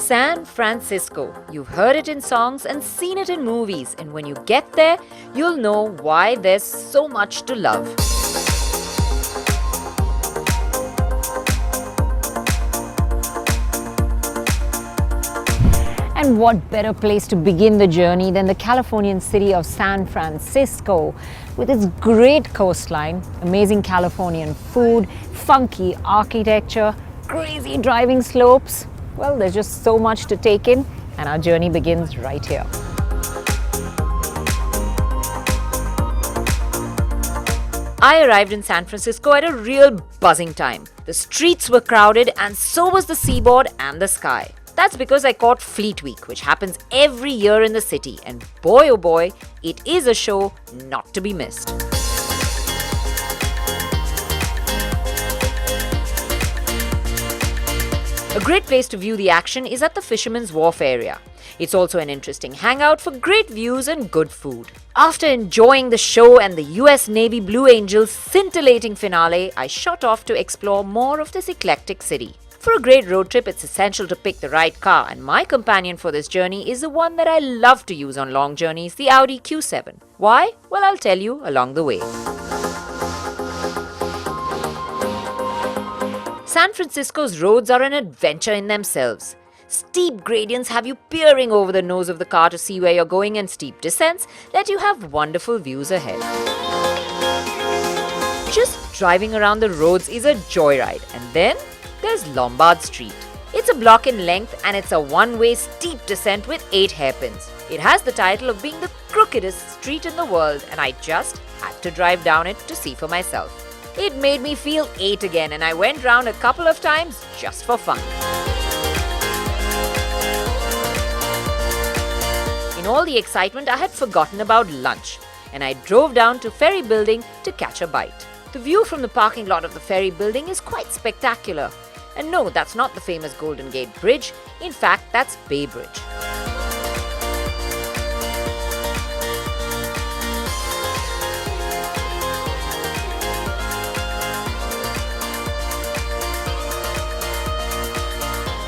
San Francisco. You've heard it in songs and seen it in movies, and when you get there, you'll know why there's so much to love. And what better place to begin the journey than the Californian city of San Francisco, with its great coastline, amazing Californian food, funky architecture, crazy driving slopes. Well, there's just so much to take in, and our journey begins right here. I arrived in San Francisco at a real buzzing time. The streets were crowded, and so was the seaboard and the sky. That's because I caught Fleet Week, which happens every year in the city, and boy oh boy, it is a show not to be missed. A great place to view the action is at the Fisherman's Wharf area. It's also an interesting hangout for great views and good food. After enjoying the show and the US Navy Blue Angels' scintillating finale, I shot off to explore more of this eclectic city. For a great road trip, it's essential to pick the right car, and my companion for this journey is the one that I love to use on long journeys, the Audi Q7. Why? Well, I'll tell you along the way. San Francisco's roads are an adventure in themselves. Steep gradients have you peering over the nose of the car to see where you're going, and steep descents let you have wonderful views ahead. Just driving around the roads is a joyride, and then there's Lombard Street. It's a block in length, and it's a one-way steep descent with 8 hairpins. It has the title of being the crookedest street in the world, and I just had to drive down it to see for myself. It made me feel 8 again, and I went round a couple of times just for fun. In all the excitement, I had forgotten about lunch, and I drove down to Ferry Building to catch a bite. The view from the parking lot of the Ferry Building is quite spectacular. And no, that's not the famous Golden Gate Bridge. In fact, that's Bay Bridge.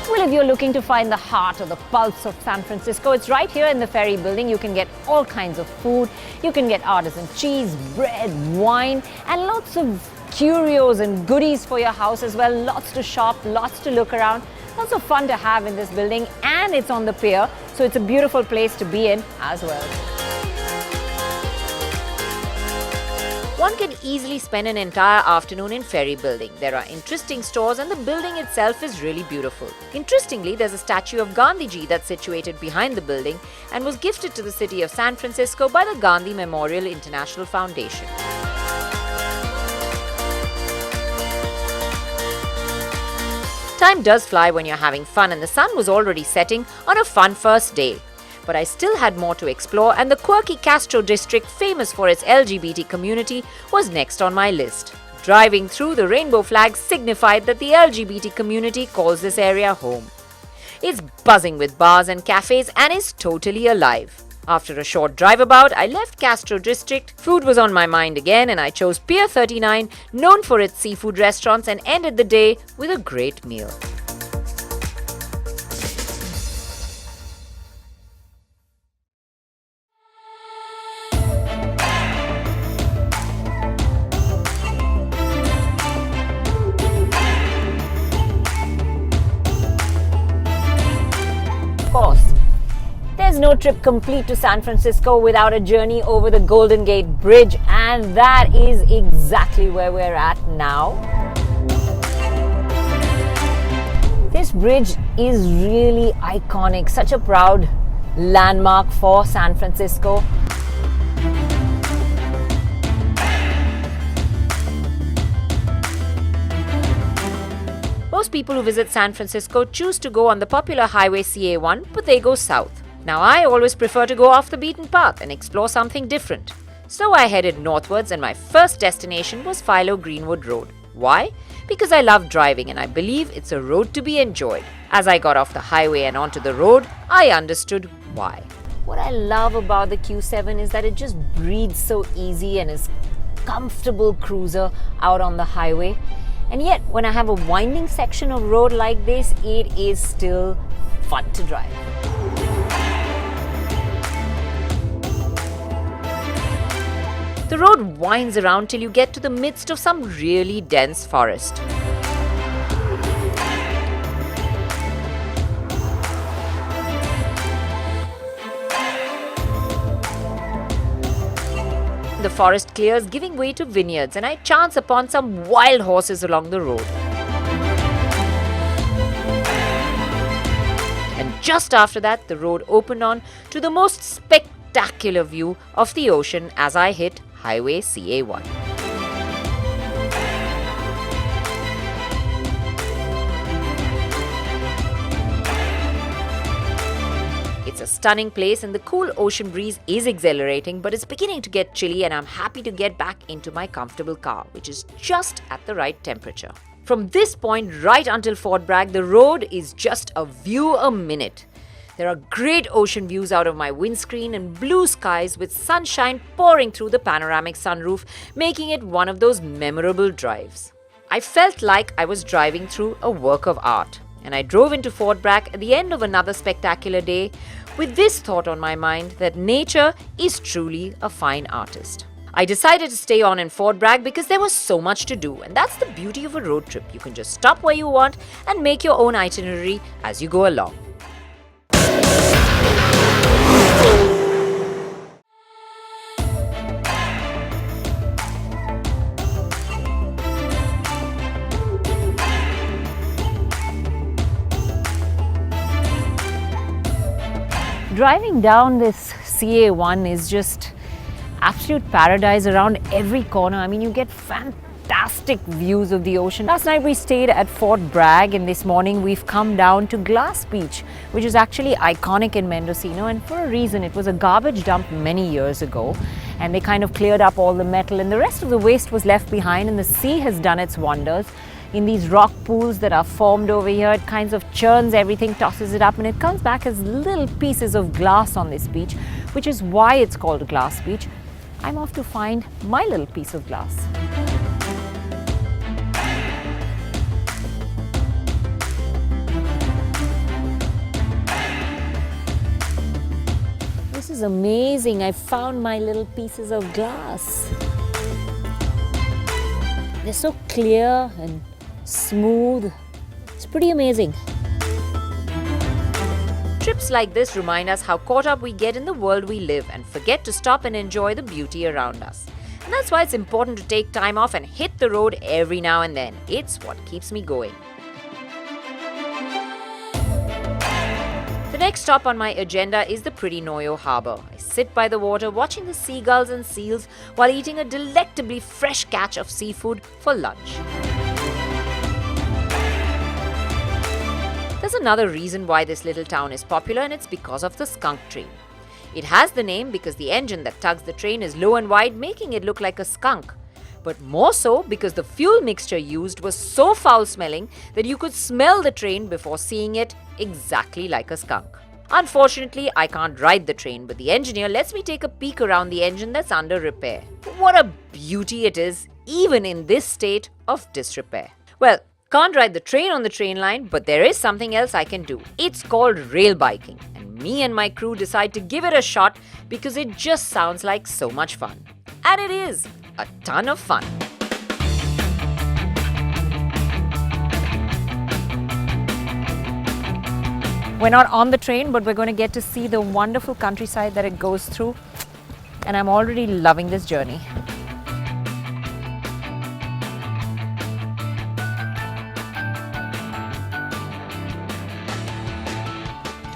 Well, if you're looking to find the heart or the pulse of San Francisco, it's right here in the Ferry Building. You can get all kinds of food. You can get artisan cheese, bread, wine, and lots of curios and goodies for your house as well. Lots to shop, lots to look around. Lots of fun to have in this building, and it's on the pier, so it's a beautiful place to be in as well. One can easily spend an entire afternoon in Ferry Building. There are interesting stores, and the building itself is really beautiful. Interestingly, there's a statue of Gandhiji that's situated behind the building and was gifted to the city of San Francisco by the Gandhi Memorial International Foundation. Time does fly when you're having fun, and the sun was already setting on a fun first day. But I still had more to explore, and the quirky Castro district, famous for its LGBT community, was next on my list. Driving through, the rainbow flag signified that the LGBT community calls this area home. It's buzzing with bars and cafes and is totally alive. After a short drive about, I left Castro district. Food was on my mind again, and I chose Pier 39, known for its seafood restaurants, and ended the day with a great meal. Of course, there's no trip complete to San Francisco without a journey over the Golden Gate Bridge, and that is exactly where we're at now. This bridge is really iconic, such a proud landmark for San Francisco. Most people who visit San Francisco choose to go on the popular highway CA1, but they go south. Now, I always prefer to go off the beaten path and explore something different. So I headed northwards, and my first destination was Philo Greenwood Road. Why? Because I love driving, and I believe it's a road to be enjoyed. As I got off the highway and onto the road, I understood why. What I love about the Q7 is that it just breathes so easy and is a comfortable cruiser out on the highway. And yet, when I have a winding section of road like this, it is still fun to drive. The road winds around till you get to the midst of some really dense forest. The forest clears, giving way to vineyards, and I chance upon some wild horses along the road. And just after that, the road opened on to the most spectacular view of the ocean as I hit Highway CA1. It's a stunning place and the cool ocean breeze is exhilarating, but it's beginning to get chilly and I'm happy to get back into my comfortable car, which is just at the right temperature. From this point right until Fort Bragg, the road is just a view a minute. There are great ocean views out of my windscreen and blue skies with sunshine pouring through the panoramic sunroof, making it one of those memorable drives. I felt like I was driving through a work of art, and I drove into Fort Bragg at the end of another spectacular day with this thought on my mind that nature is truly a fine artist. I decided to stay on in Fort Bragg because there was so much to do, and that's the beauty of a road trip. You can just stop where you want and make your own itinerary as you go along. Driving down this CA1 is just absolute paradise around every corner. I mean, you get fantastic views of the ocean. Last night we stayed at Fort Bragg and this morning we've come down to Glass Beach, which is actually iconic in Mendocino, and for a reason. It was a garbage dump many years ago and they kind of cleared up all the metal and the rest of the waste was left behind, and the sea has done its wonders. In these rock pools that are formed over here, it kind of churns everything, tosses it up, and it comes back as little pieces of glass on this beach, which is why it's called Glass Beach. I'm off to find my little piece of glass. This is amazing. I found my little pieces of glass. They're so clear and smooth. It's pretty amazing. Trips like this remind us how caught up we get in the world we live and forget to stop and enjoy the beauty around us. And that's why it's important to take time off and hit the road every now and then. It's what keeps me going. The next stop on my agenda is the pretty NOYO harbour. I sit by the water watching the seagulls and seals while eating a delectably fresh catch of seafood for lunch. There's another reason why this little town is popular, and it's because of the skunk train. It has the name because the engine that tugs the train is low and wide, making it look like a skunk. But more so because the fuel mixture used was so foul-smelling that you could smell the train before seeing it exactly like a skunk. Unfortunately, I can't ride the train, but the engineer lets me take a peek around the engine that's under repair. What a beauty it is, even in this state of disrepair. Well, can't ride the train on the train line, but there is something else I can do. It's called rail biking, and me and my crew decide to give it a shot because it just sounds like so much fun. And it is a ton of fun. We're not on the train, but we're going to get to see the wonderful countryside that it goes through, and I'm already loving this journey.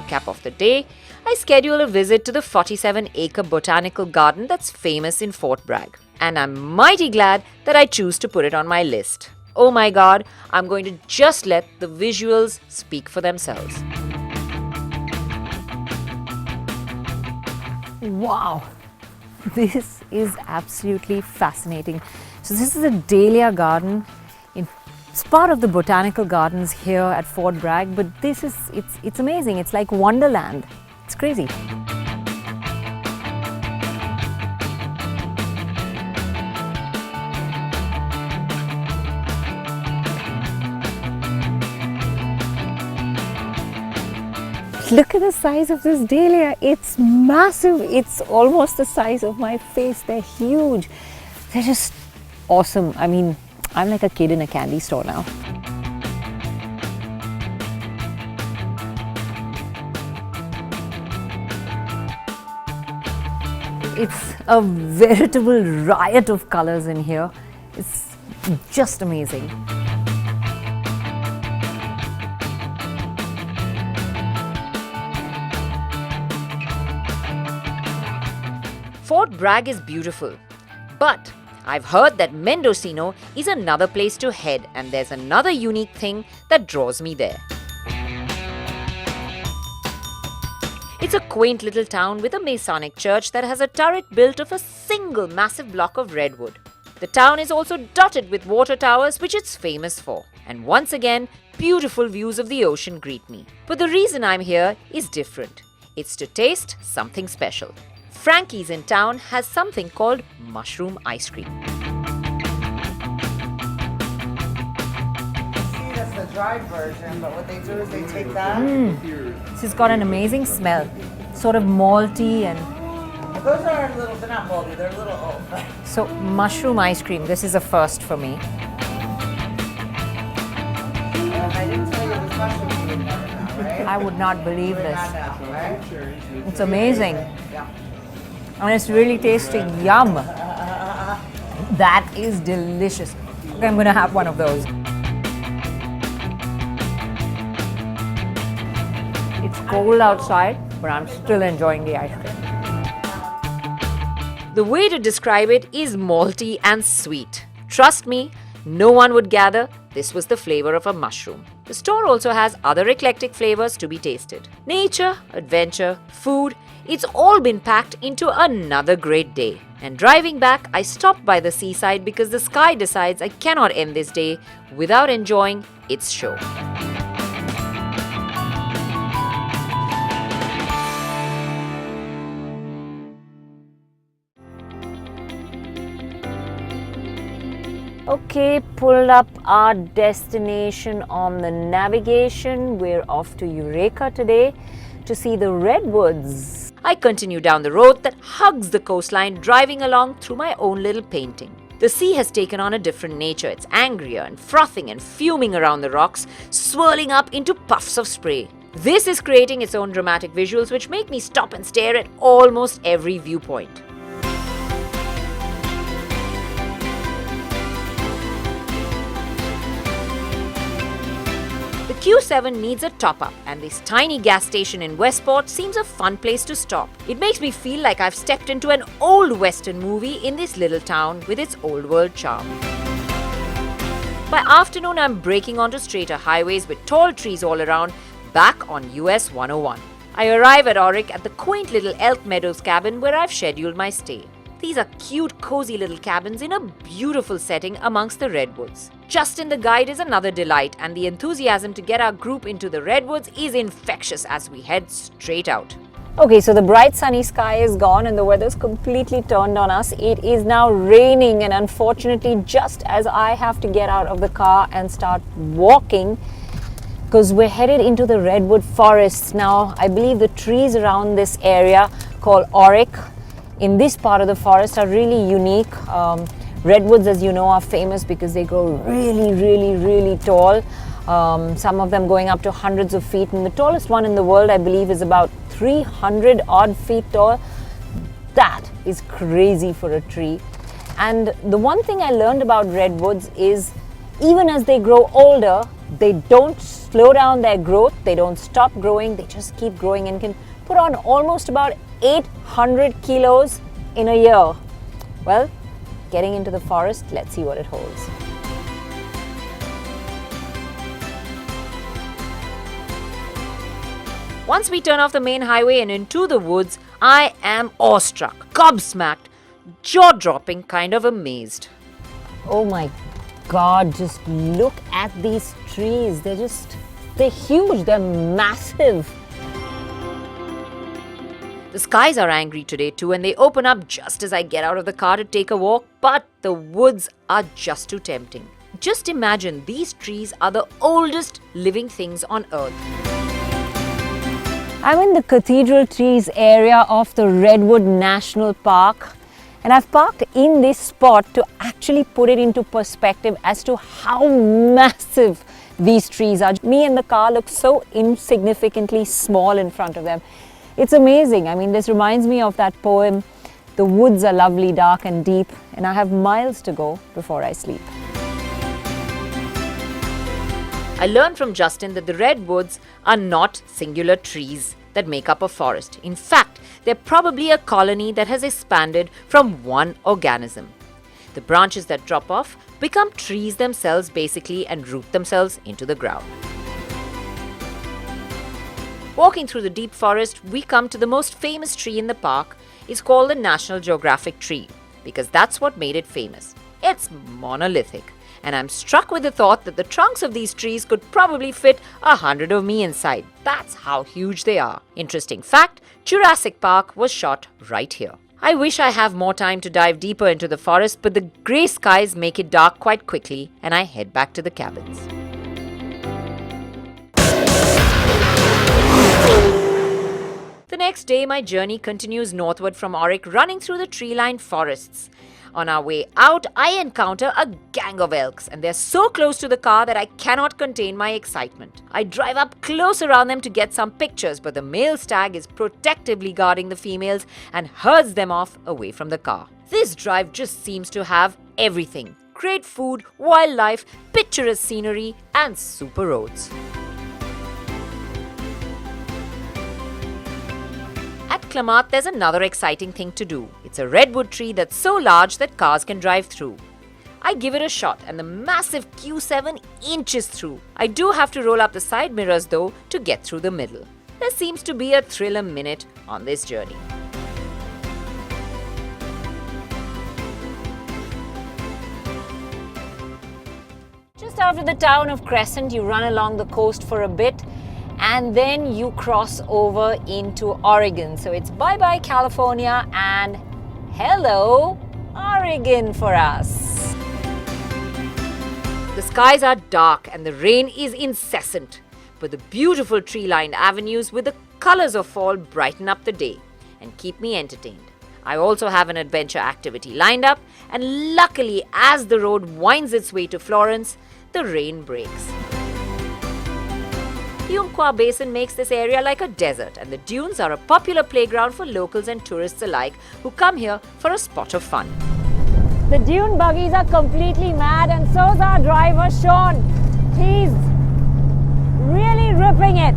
Cap off the day, I schedule a visit to the 47-acre botanical garden that's famous in Fort Bragg. And I'm mighty glad that I choose to put it on my list. Oh my God, I'm going to just let the visuals speak for themselves. Wow, this is absolutely fascinating. So this is a dahlia garden. It's part of the botanical gardens here at Fort Bragg, but it's amazing. It's like Wonderland. It's crazy. Look at the size of this dahlia. It's massive. It's almost the size of my face. They're huge. They're just awesome. I mean, I'm like a kid in a candy store now. It's a veritable riot of colors in here. It's just amazing. Fort Bragg is beautiful, but I've heard that Mendocino is another place to head, and there's another unique thing that draws me there. It's a quaint little town with a Masonic church that has a turret built of a single massive block of redwood. The town is also dotted with water towers, which it's famous for. And once again, beautiful views of the ocean greet me. But the reason I'm here is different. It's to taste something special. Frankie's in town has something called mushroom ice cream. That's the dried version, but what they do is they take that. This has got an amazing smell. Sort of malty and... Those are a little, they're not moldy, they're a little old. So, mushroom ice cream. This is a first for me. I didn't tell you this mushroom you would never know, right? I would not believe You would this. not know, right? It's amazing. Yeah. And it's really tasty. Yum. That is delicious. Okay, I'm going to have one of those. It's cold outside, but I'm still enjoying the ice cream. The way to describe it is malty and sweet. Trust me, no one would gather this was the flavor of a mushroom. The store also has other eclectic flavors to be tasted. Nature, adventure, food, it's all been packed into another great day. And driving back, I stopped by the seaside because the sky decides I cannot end this day without enjoying its show. Okay, pulled up our destination on the navigation. We're off to Eureka today to see the redwoods. I continue down the road that hugs the coastline, driving along through my own little painting. The sea has taken on a different nature. It's angrier and frothing and fuming around the rocks, swirling up into puffs of spray. This is creating its own dramatic visuals which make me stop and stare at almost every viewpoint. The Q7 needs a top-up, and this tiny gas station in Westport seems a fun place to stop. It makes me feel like I've stepped into an old western movie in this little town with its old world charm. By afternoon, I'm braking onto straighter highways with tall trees all around, back on US 101. I arrive at ORICK at the quaint little Elk Meadows cabin where I've scheduled my stay. These are cute, cozy little cabins in a beautiful setting amongst the redwoods. Justin the guide is another delight, and the enthusiasm to get our group into the redwoods is infectious as we head straight out. Okay, so the bright sunny sky is gone and the weather's completely turned on us. It is now raining, and unfortunately, just as I have to get out of the car and start walking, because we're headed into the redwood forests. Now, I believe the trees around this area called ORICK in this part of the forest are really unique. Redwoods, as you know, are famous because they grow really tall. Some of them going up to hundreds of feet, and the tallest one in the world, I believe, is about 300 odd feet tall. That is crazy for a tree. And the one thing I learned about redwoods is even as they grow older, they don't slow down their growth, they don't stop growing, they just keep growing and can put on almost about 800 kilos in a year. Well, getting into the forest, let's see what it holds. Once we turn off the main highway and into the woods, I am awestruck, gobsmacked, jaw-dropping, kind of amazed. Oh my God, just look at these trees. They're huge, they're massive. The skies are angry today too, and they open up just as I get out of the car to take a walk, but the woods are just too tempting. Just imagine, these trees are the oldest living things on earth. I'm in the Cathedral Trees area of the Redwood National Park, and I've parked in this spot to actually put it into perspective as to how massive these trees are. Me and the car look so insignificantly small in front of them. It's amazing. I mean, this reminds me of that poem, "The woods are lovely, dark and deep, and I have miles to go before I sleep." I learned from Justin that the redwoods are not singular trees that make up a forest. In fact, they're probably a colony that has expanded from one organism. The branches that drop off become trees themselves basically and root themselves into the ground. Walking through the deep forest, we come to the most famous tree in the park. It's called the National Geographic tree because that's what made it famous. It's monolithic. And I'm struck with the thought that the trunks of these trees could probably fit 100 of me inside. That's how huge they are. Interesting fact, Jurassic Park was shot right here. I wish I have more time to dive deeper into the forest, but the grey skies make it dark quite quickly and I head back to the cabins. The next day, my journey continues northward from ORICK, running through the tree-lined forests. On our way out, I encounter a gang of elks, and they're so close to the car that I cannot contain my excitement. I drive up close around them to get some pictures, but the male stag is protectively guarding the females and herds them off away from the car. This drive just seems to have everything: great food, wildlife, picturesque scenery, and super roads. At Klamath, there's another exciting thing to do. It's a redwood tree that's so large that cars can drive through. I give it a shot and the massive Q7 inches through. I do have to roll up the side mirrors though to get through the middle. There seems to be a thrill a minute on this journey. Just after the town of Crescent, you run along the coast for a bit, and then you cross over into Oregon. So it's bye-bye California and hello Oregon for us. The skies are dark and the rain is incessant, but the beautiful tree-lined avenues with the colors of fall brighten up the day and keep me entertained. I also have an adventure activity lined up, and luckily as the road winds its way to Florence, the rain breaks. The Umpqua Basin makes this area like a desert, and the dunes are a popular playground for locals and tourists alike who come here for a spot of fun. The dune buggies are completely mad, and so's our driver Sean. He's really ripping it.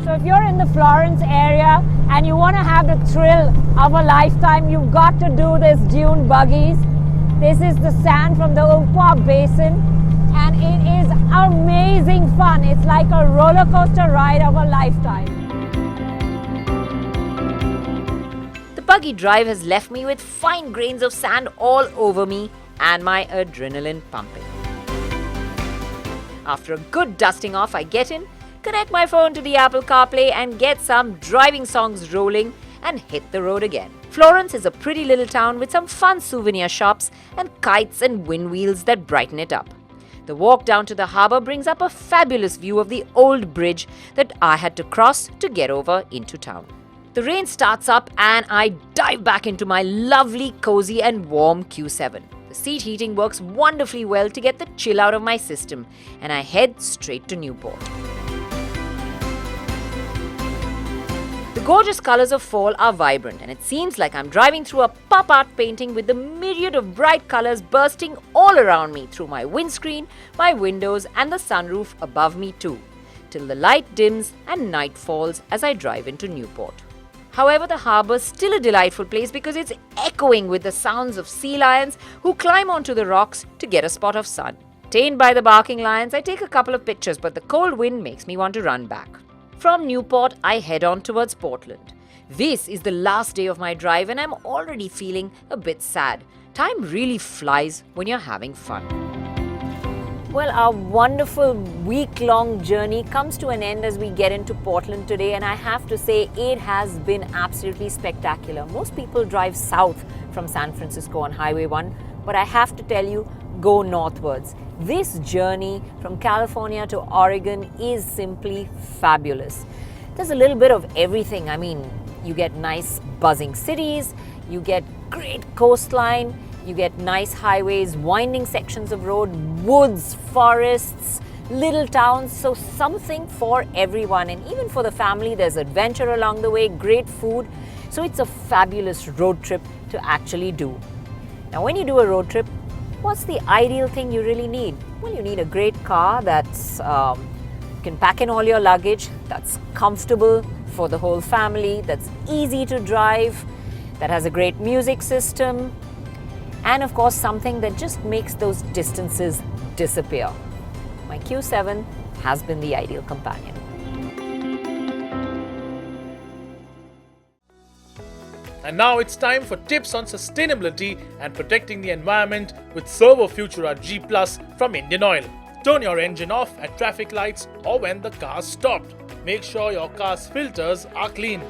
So if you're in the Florence area and you want to have the thrill of a lifetime, you've got to do this dune buggies. This is the sand from the Umpqua Basin, and it is amazing fun. It's like a roller coaster ride of a lifetime. The buggy drive has left me with fine grains of sand all over me and my adrenaline pumping. After a good dusting off, I get in, connect my phone to the Apple CarPlay and get some driving songs rolling and hit the road again. Florence is a pretty little town with some fun souvenir shops and kites and wind wheels that brighten it up. The walk down to the harbour brings up a fabulous view of the old bridge that I had to cross to get over into town. The rain starts up and I dive back into my lovely, cozy and warm Q7. The seat heating works wonderfully well to get the chill out of my system, and I head straight to Newport. The gorgeous colors of fall are vibrant, and it seems like I'm driving through a pop art painting with the myriad of bright colors bursting all around me through my windscreen, my windows and the sunroof above me too, till the light dims and night falls as I drive into Newport. However, the harbour's still a delightful place because it's echoing with the sounds of sea lions who climb onto the rocks to get a spot of sun. Tamed by the barking lions, I take a couple of pictures, but the cold wind makes me want to run back. From Newport, I head on towards Portland. This is the last day of my drive and I'm already feeling a bit sad. Time really flies when you're having fun. Well, our wonderful week-long journey comes to an end as we get into Portland today, and I have to say it has been absolutely spectacular. Most people drive south from San Francisco on Highway 1, but I have to tell you, go northwards. This journey from California to Oregon is simply fabulous. There's a little bit of everything. I mean, you get nice buzzing cities, you get great coastline, you get nice highways, winding sections of road, woods, forests, little towns, so something for everyone. And even for the family, there's adventure along the way, great food. So it's a fabulous road trip to actually do. Now, when you do a road trip, what's the ideal thing you really need? Well, you need a great car that's you can pack in all your luggage, that's comfortable for the whole family, that's easy to drive, that has a great music system, and of course something that just makes those distances disappear. My Q7 has been the ideal companion. And now it's time for tips on sustainability and protecting the environment with Servo Futura G Plus from Indian Oil. Turn your engine off at traffic lights or when the car's stopped. Make sure your car's filters are clean.